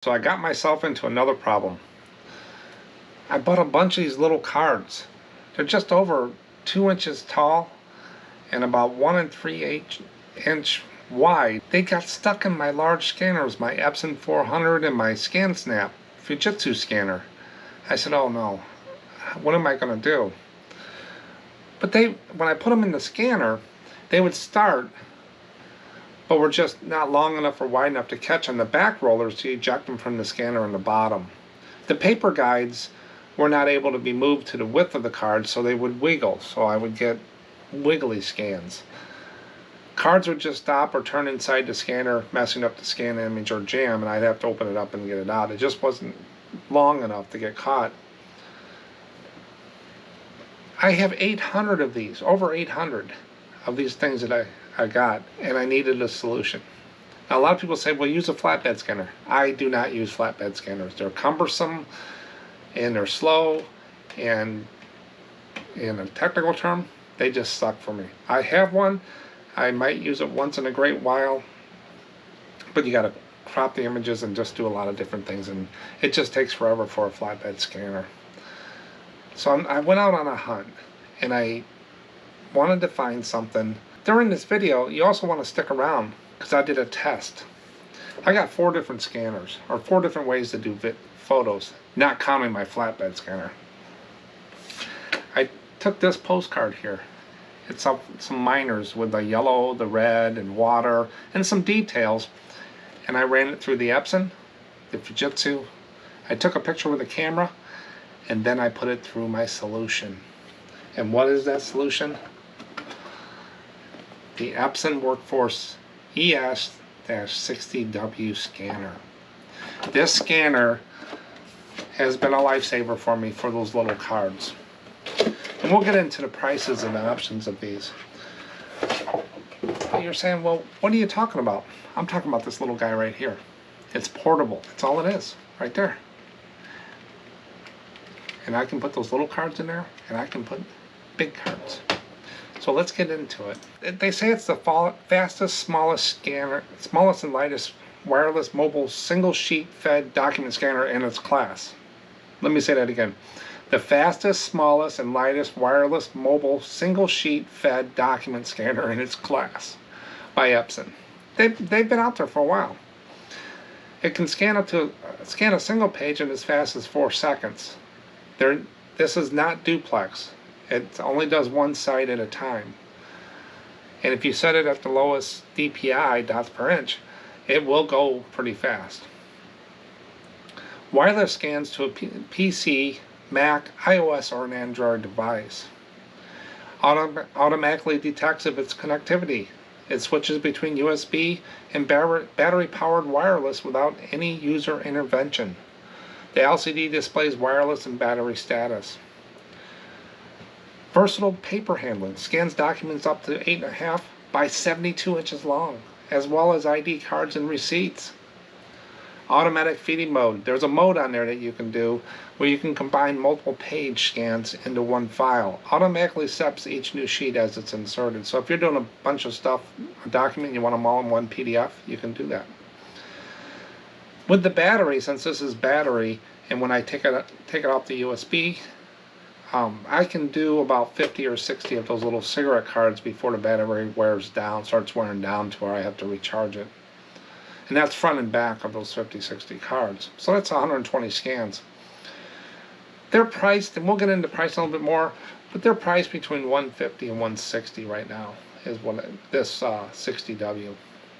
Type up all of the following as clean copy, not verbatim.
So I got myself into another problem. I bought a bunch of these little cards. They're just over 2 inches tall and about 1 3/8 inch wide. They got stuck in my large scanners, my Epson 400 and my ScanSnap Fujitsu scanner. I said, oh no, what am I going to do? But when I put them in the scanner, they would start, but were just not long enough or wide enough to catch on the back rollers to eject them from the scanner on the bottom. The paper guides were not able to be moved to the width of the card, so they would wiggle, so I would get wiggly scans. Cards would just stop or turn inside the scanner, messing up the scan image or jam, and I'd have to open it up and get it out. It just wasn't long enough to get caught. I have 800 of these, over 800 of these things that I got, and I needed a solution. Now, a lot of people say, well, use a flatbed scanner. I do not use flatbed scanners. They're cumbersome, and they're slow, and in a technical term, they just suck for me. I have one. I might use it once in a great while, but you got to crop the images and just do a lot of different things, and it just takes forever for a flatbed scanner. So I went out on a hunt, and I wanted to find something. During this video, you also want to stick around, because I did a test. I got 4 different scanners, or 4 different ways to do photos, not counting my flatbed scanner. I took this postcard here. It's some minors with the yellow, the red, and water, and some details. And I ran it through the Epson, the Fujitsu. I took a picture with a camera, and then I put it through my solution. And what is that solution? The Epson Workforce ES-60W scanner. This scanner has been a lifesaver for me for those little cards. And we'll get into the prices and the options of these. But you're saying, well, what are you talking about? I'm talking about this little guy right here. It's portable. That's all it is, right there. And I can put those little cards in there, and I can put big cards. So let's get into it. They say it's the fastest, smallest and lightest wireless mobile single sheet fed document scanner in its class. Let me say that again. The fastest, smallest, and lightest wireless mobile single sheet fed document scanner in its class by Epson. They've been out there for a while. It can scan a single page in as fast as 4 seconds. This is not duplex. It only does one side at a time. And if you set it at the lowest DPI, dots per inch, it will go pretty fast. Wireless scans to a PC, Mac, iOS, or an Android device. Automatically detects if it's connectivity. It switches between USB and battery-powered wireless without any user intervention. The LCD displays wireless and battery status. Versatile paper handling. Scans documents up to 8.5 by 72 inches long, as well as ID cards and receipts. Automatic feeding mode. There's a mode on there that you can do where you can combine multiple page scans into one file. Automatically sets each new sheet as it's inserted. So if you're doing a bunch of stuff, a document, and you want them all in one PDF, you can do that. With the battery, since this is battery, and when I take it off the USB, I can do about 50 or 60 of those little cigarette cards before the battery starts wearing down to where I have to recharge it. And that's front and back of those 50, 60 cards. So that's 120 scans. They're priced, and we'll get into price a little bit more, but they're priced between $150 and $160 right now, is what this 60W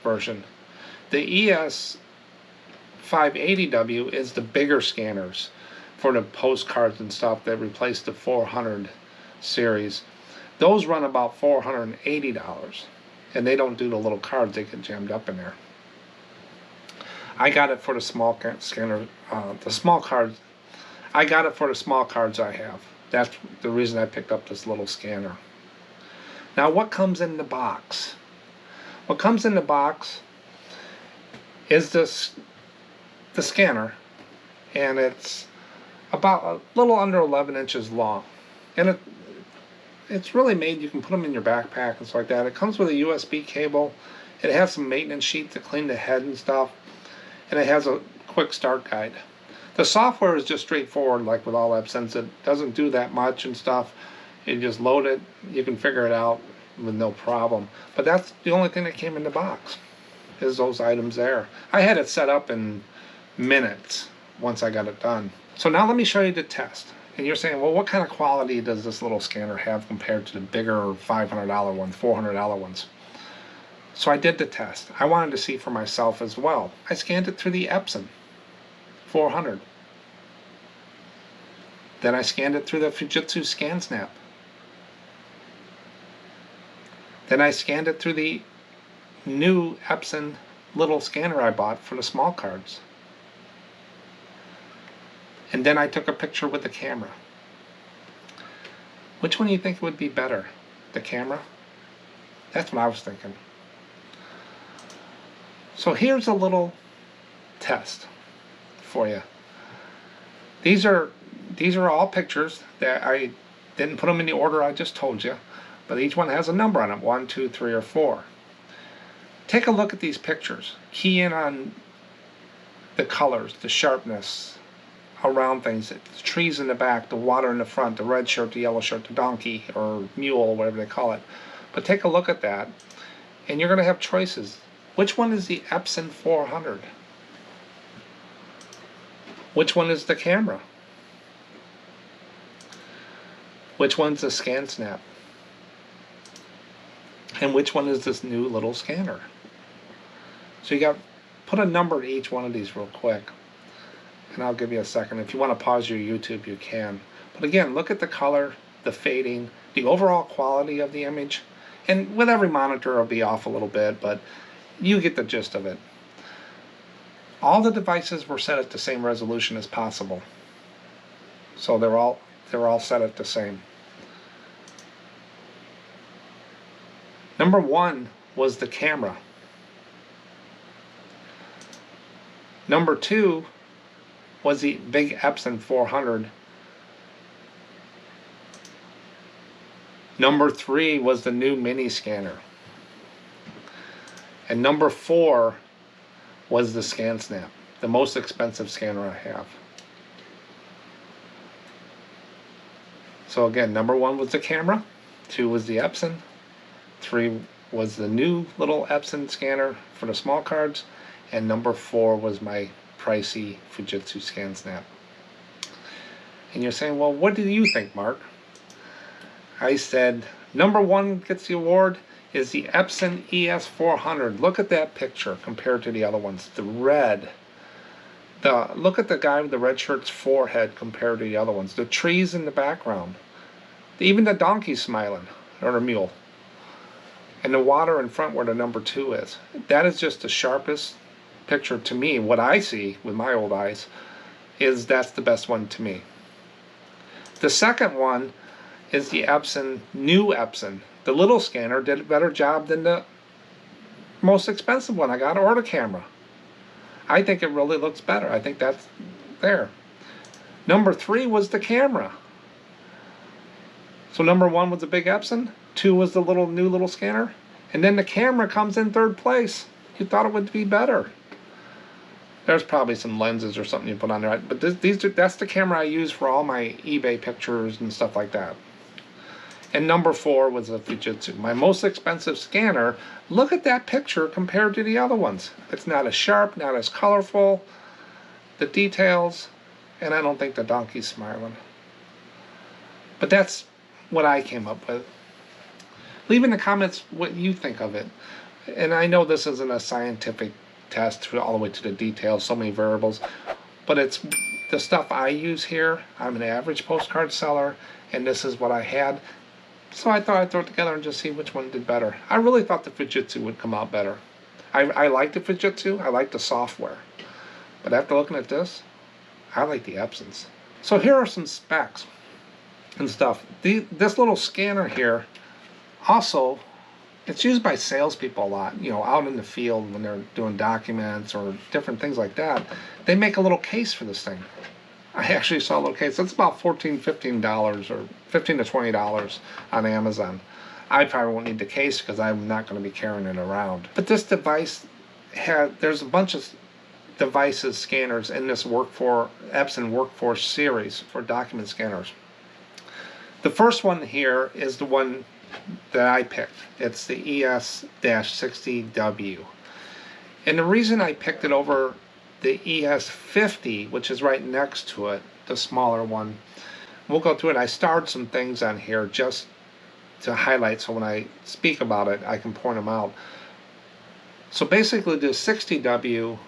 version. The ES-580W is the bigger scanners for the postcards and stuff that replace the 400 series. Those run about $480, and they don't do the little cards. They get jammed up in there. I got it for the small scanner, the small cards. I got it for the small cards I have. That's the reason I picked up this little scanner. Now, what comes in the box? What comes in the box is the scanner, and it's about a little under 11 inches long. And it's really made, you can put them in your backpack and stuff like that. It comes with a USB cable. It has some maintenance sheet to clean the head and stuff. And it has a quick start guide. The software is just straightforward, like with all Epsons. It doesn't do that much and stuff. You just load it, you can figure it out with no problem. But that's the only thing that came in the box, is those items there. I had it set up in minutes once I got it done. So now let me show you the test. And you're saying, well, what kind of quality does this little scanner have compared to the bigger $500 ones, $400 ones? So I did the test. I wanted to see for myself as well. I scanned it through the Epson 400. Then I scanned it through the Fujitsu ScanSnap. Then I scanned it through the new Epson little scanner I bought for the small cards. And then I took a picture with the camera. Which one do you think would be better? The camera? That's what I was thinking. So here's a little test for you. These are all pictures that I didn't put them in the order I just told you, but each one has a number on it, 1, 2, 3, or 4. Take a look at these pictures. Key in on the colors, the sharpness around things, the trees in the back, the water in the front, the red shirt, the yellow shirt, the donkey or mule, whatever they call it. But take a look at that, and you're going to have choices. Which one is the Epson 400? Which one is the camera? Which one's the ScanSnap? And which one is this new little scanner? So you got, put a number to each one of these real quick. And I'll give you a second. If you want to pause your YouTube, you can. But again, look at the color, the fading, the overall quality of the image. And with every monitor, it'll be off a little bit, but you get the gist of it. All the devices were set at the same resolution as possible. So they're all set at the same. Number 1 was the camera. Number 2 was the big Epson 400. Number 3 was the new mini scanner. And number 4 was the ScanSnap, the most expensive scanner I have. So again, number 1 was the camera, 2 was the Epson, 3 was the new little Epson scanner for the small cards, and number 4 was my pricey Fujitsu ScanSnap. And you're saying, well, what do you think, Mark? I said, number 1 gets the award is the Epson ES400. Look at that picture compared to the other ones. The red. Look at the guy with the red shirt's forehead compared to the other ones. The trees in the background. Even the donkey smiling, or the mule. And the water in front where the number 2 is. That is just the sharpest picture to me. What I see with my old eyes is that's the best one to me. The second one is the Epson, new Epson. The little scanner did a better job than the most expensive one I got, or the camera. I think it really looks better. I think that's there. Number 3 was the camera. So number 1 was the big Epson, 2 was the new little scanner, and then the camera comes in 3rd place. You thought it would be better. There's probably some lenses or something you put on there, but that's the camera I use for all my eBay pictures and stuff like that. And number 4 was the Fujitsu, my most expensive scanner. Look at that picture compared to the other ones. It's not as sharp, not as colorful, the details, and I don't think the donkey's smiling. But that's what I came up with. Leave in the comments what you think of it. And I know this isn't a scientific test all the way to the details, so many variables, but it's the stuff I use here. I'm an average postcard seller, and this is what I had. So I thought I'd throw it together and just see which one did better. I really thought the Fujitsu would come out better. I like the Fujitsu, I like the software. But after looking at this, I like the Epsons. So here are some specs and stuff. This little scanner here, also, it's used by salespeople a lot, you know, out in the field when they're doing documents or different things like that. They make a little case for this thing. I actually saw a little case. It's about $14, $15 or $15 to $20 on Amazon. I probably won't need the case because I'm not going to be carrying it around. But this device there's a bunch of devices, scanners in this Epson Workforce series for document scanners. The first one here is the one that I picked. It's the ES-60W. And the reason I picked it over the ES-50, which is right next to it, the smaller one, we'll go through it. I starred some things on here just to highlight, so when I speak about it, I can point them out. So basically, the 60W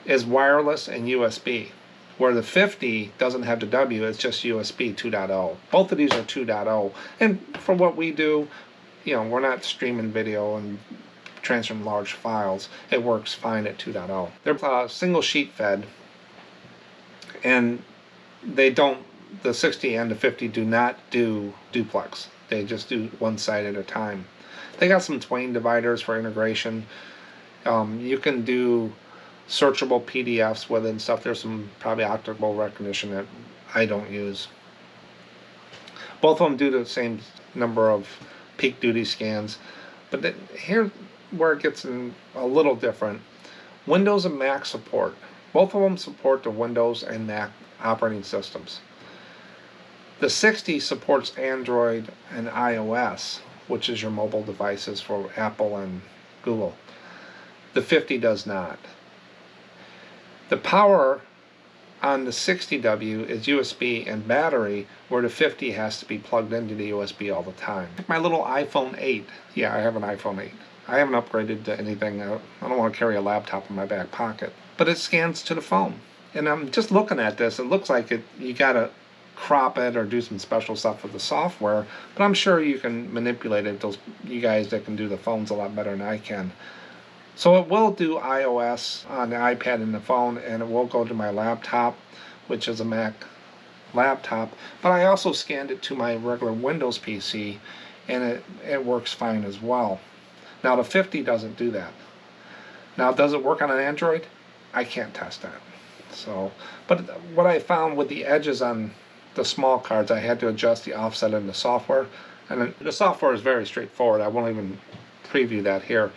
is wireless and USB, where the 50 doesn't have the W, it's just USB 2.0. Both of these are 2.0, and for what we do, we're not streaming video and transferring large files. It works fine at 2.0. They're single sheet fed, and the 60 and the 50 do not do duplex. They just do one side at a time. They got some Twain dividers for integration. You can do searchable PDFs with it and stuff. There's some probably optical recognition that I don't use. Both of them do the same number of peak duty scans, but here where it gets a little different. Windows and Mac support. Both of them support the Windows and Mac operating systems. The 60 supports Android and iOS, which is your mobile devices for Apple and Google. The 50 does not. The power on the 60W is USB and battery, where the 50 has to be plugged into the USB all the time. My little iPhone 8. Yeah, I have an iPhone 8. I haven't upgraded to anything. I don't want to carry a laptop in my back pocket. But it scans to the phone. And I'm just looking at this. It looks like you got to crop it or do some special stuff with the software. But I'm sure you can manipulate it. You guys that can do the phones a lot better than I can. So it will do iOS on the iPad and the phone, and it will go to my laptop, which is a Mac laptop. But I also scanned it to my regular Windows PC, and it works fine as well. Now the 50 doesn't do that. Now does it work on an Android? I can't test that. But what I found with the edges on the small cards, I had to adjust the offset in the software. And the software is very straightforward. I won't even preview that here.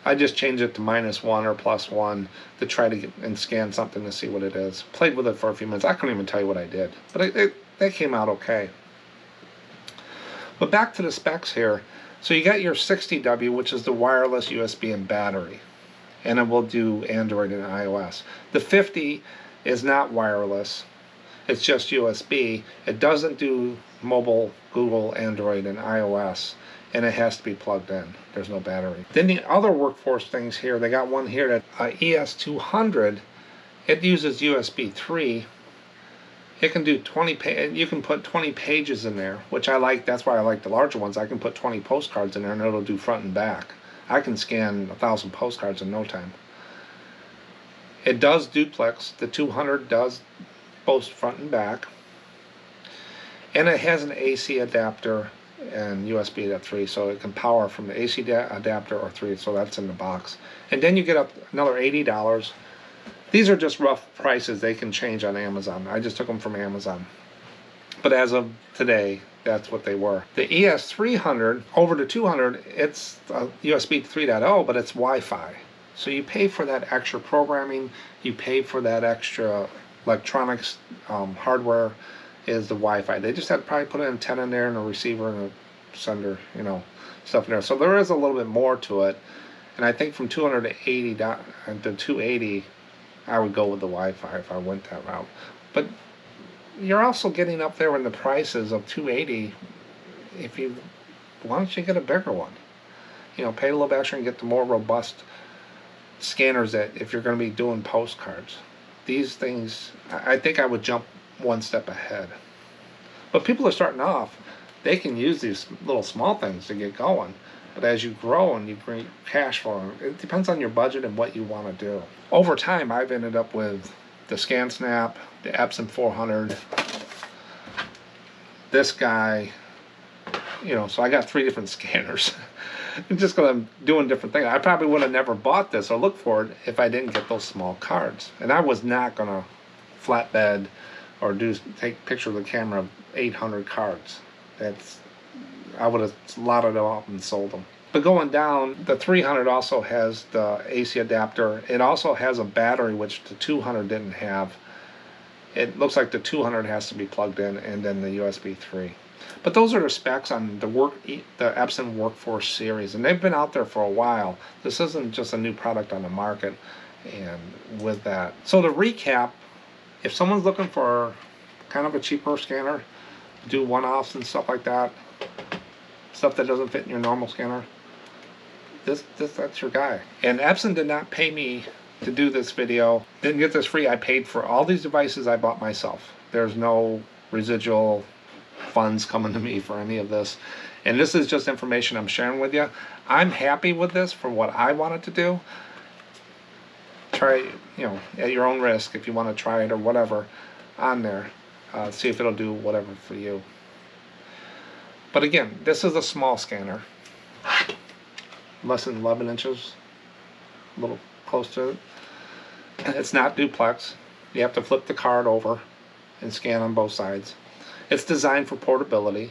I just changed it to -1 or +1 to try to get and scan something to see what it is. Played with it for a few minutes. I couldn't even tell you what I did, but it came out okay. But back to the specs here. So you got your 60W, which is the wireless USB and battery, and it will do Android and iOS. The 50 is not wireless. It's just USB. It doesn't do mobile, Google, Android, and iOS. And it has to be plugged in. There's no battery. Then the other workforce things here, they got one here that ES200. It uses USB 3. It can do 20. You can put 20 pages in there, which I like. That's why I like the larger ones. I can put 20 postcards in there, and it'll do front and back. I can scan 1,000 postcards in no time. It does duplex. The 200 does both front and back, and it has an AC adapter and USB at 3, so it can power from the AC adapter or 3, so that's in the box. And then you get up another $80. These are just rough prices. They can change on Amazon. I just took them from Amazon. But as of today, that's what they were. The ES300 over to 200, it's USB 3.0, but it's Wi-Fi. So you pay for that extra programming. You pay for that extra electronics, hardware. Is the Wi-Fi. They just had to probably put an antenna in there and a receiver and a sender, stuff in there. So there is a little bit more to it. And I think from 200 to 80 to 280, I would go with the Wi-Fi if I went that route. But you're also getting up there in the prices of 280. Why don't you get a bigger one? Pay a little bit extra and get the more robust scanners that if you're going to be doing postcards. These things, I think I would jump one step ahead. But people are starting off, they can use these little small things to get going. But as you grow and you bring cash flow, it depends on your budget and what you want to do. Over time, I've ended up with the ScanSnap, the Epson 400, this guy, so I got 3 different scanners. Just because I'm doing different things. I probably would have never bought this or looked for it if I didn't get those small cards. And I was not going to flatbed or take picture with the camera of 800 cards. I would have lotted them up and sold them. But going down, the 300 also has the AC adapter. It also has a battery, which the 200 didn't have. It looks like the 200 has to be plugged in, and then the USB 3. But those are the specs on the Epson Workforce series, and they've been out there for a while. This isn't just a new product on the market. And with that, so to recap, if someone's looking for kind of a cheaper scanner, do one-offs and stuff like that, stuff that doesn't fit in your normal scanner, that's your guy. And Epson did not pay me to do this video. Didn't get this free. I paid for all these devices I bought myself. There's no residual funds coming to me for any of this. And this is just information I'm sharing with you. I'm happy with this for what I wanted to do. Try, at your own risk if you want to try it or whatever on there. See if it'll do whatever for you. But again, this is a small scanner. Less than 11 inches, a little close to it. It's not duplex. You have to flip the card over and scan on both sides. It's designed for portability.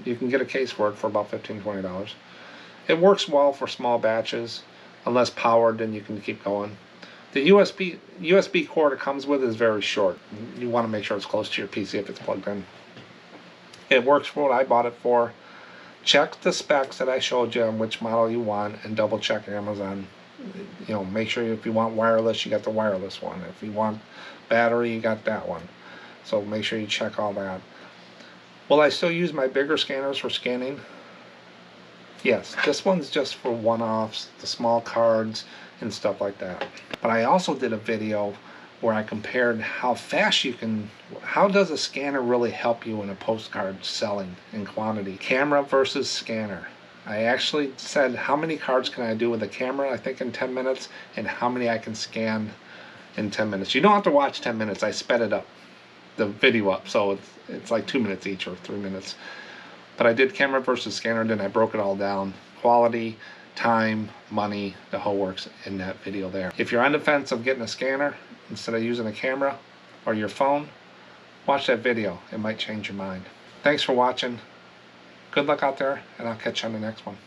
You can get a case for it for about $15–20. It works well for small batches. Unless powered, then you can keep going. The USB cord it comes with is very short. You want to make sure it's close to your PC if it's plugged in. It works for what I bought it for. Check the specs that I showed you on which model you want, and double check Amazon. Make sure if you want wireless, you got the wireless one. If you want battery, you got that one. So make sure you check all that. Will I still use my bigger scanners for scanning? Yes, this one's just for one-offs, the small cards and stuff like that. But I also did a video where I compared how does a scanner really help you in a postcard selling in quantity? Camera versus scanner. I actually said how many cards can I do with a camera, I think in 10 minutes, and how many I can scan in 10 minutes. You don't have to watch 10 minutes, I sped it up, the video up, so it's like 2 minutes each or 3 minutes. But I did camera versus scanner, then I broke it all down. Quality, time, money, the whole works in that video there. If you're on the fence of getting a scanner instead of using a camera or your phone, watch that video. It might change your mind. Thanks for watching. Good luck out there, and I'll catch you on the next one.